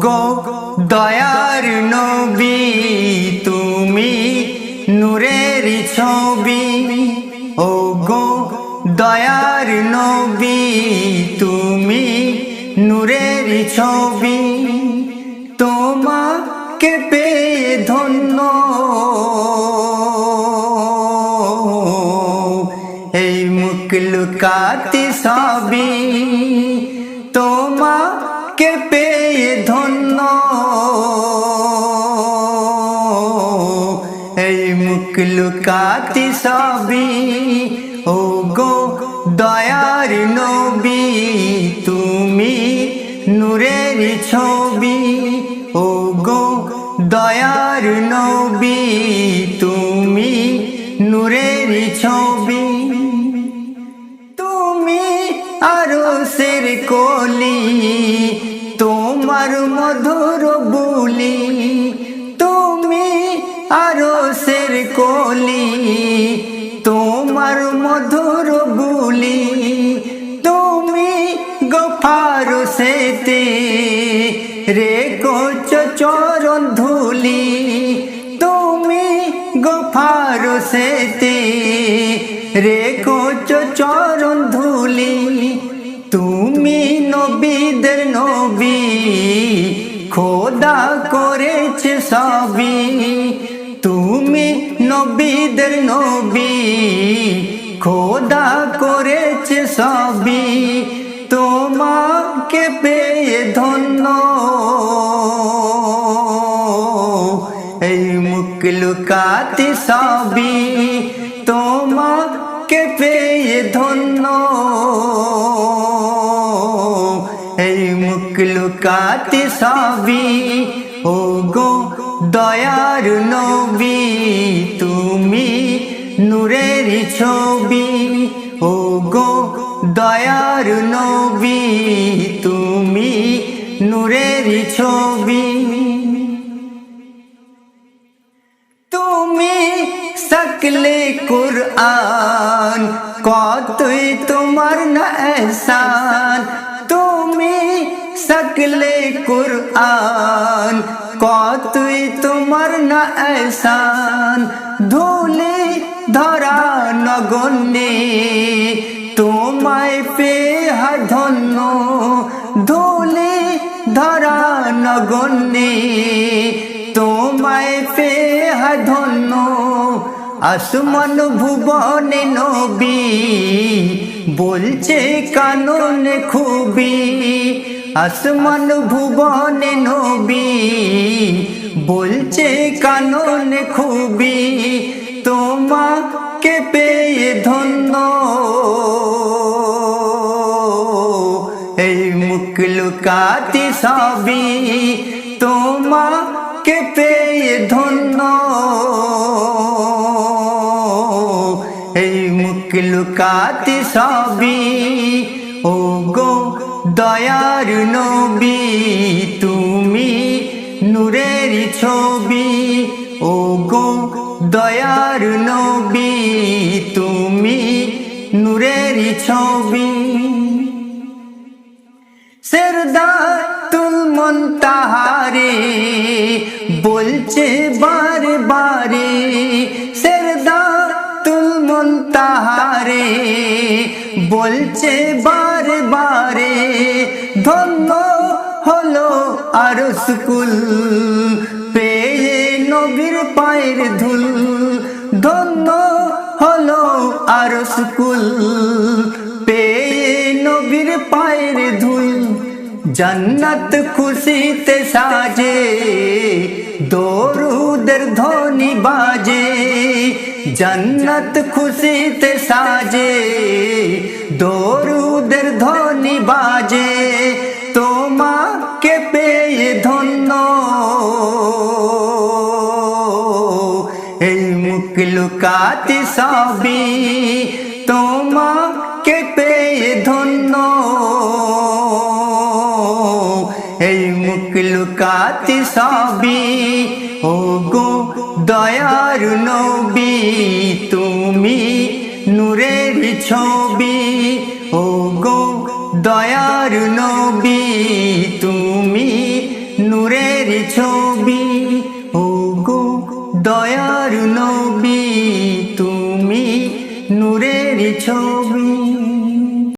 গো দয়ার নবী তুমি নূরের ছবি। ও গো দয়ার নবী তুমি নূরের ছবি। তোমাকে পেয়ে ধন্য এই মুখলুকাত সবই। তোমাকে পেয়ে ধন্য এই মুখলুকাত সবই। ও গো দয়ার নবী তুমি নূরের ছবি। ও গো দয়ার নবী তুমি নূরের ছবি। তুমি আরশের কলি তোমার মধুর বুলি। তুমি আরশের কলি তোমার মধুর বুলি। তুমি গফার সেতে রেখেছ চরণ ধুলি। তুমি গফার সেতে রেখেছ চরণ ধুলি। তুমি নবীদের নবী খোদা করেছে সবই। তুমি নবীদের নবী খোদা করেছে সবই। তোমাকে পেয়ে ধন্য এই মুখলুকাত সবই। তোমাকে পেয়ে ধন্য এই মুখলুকাত সবই। ও গো দয়ার নবী তুমি নূরের ছবি। ও গো দয়ার নবী তুমি নূরের ছবি। তুমি সকলে কুরআন কতই তোমার না এহসান। তুমি সকলে কুরআন কতই তোমার না এহসান। ধুলি ধরা নগণ্যে তোমায় পেয়ে ধন্য। ধুলি ধরা নগণ্যে তোমায় পেয়ে ধন্য। আসমান ভুবনে নবী বলছে কাননে খুবই। আসমান ভুবনে নবী বলছে কাননে খুবই। তোমাকে পেয়ে ধন্য এই মুখলুকাত সবই। তোমাকে পেয়ে ধন্য এই মুখলুকাত সবই। ও গো দয়ার নবী তুমি নূরের ছবি। ও গো দয়ার নবী তুমি নূরের ছবি। সিদরাতুল মুনতাহারে বলছে বারে বারে। সিদরাতুল মুনতাহারে বলছে বারে বারে। ধন্য হলো আরশ কুল পেয়ে নবীর পায়ের ধুল। ধন্য হলো আরশ কুল পেয়ে নবীর পায়ের ধুল। জান্নাত খুশিতে সাজে দরুদের ধ্বনি বাজে। জান্নাত খুশিতে সাজে দরুদের ধ্বনি বাজে। তোমাকে পেয়ে ধন্য এই মুখলুকাত সবই। তোমাকে পেয়ে ধন্য এই মুখলুকাত সবই। ও গো দয়ার নবী তুমি নূরের ছবি। ও গো দয়ার নবী তুমি ছবি, ও গো দয়ার নবী তুমি নূরের ছবি।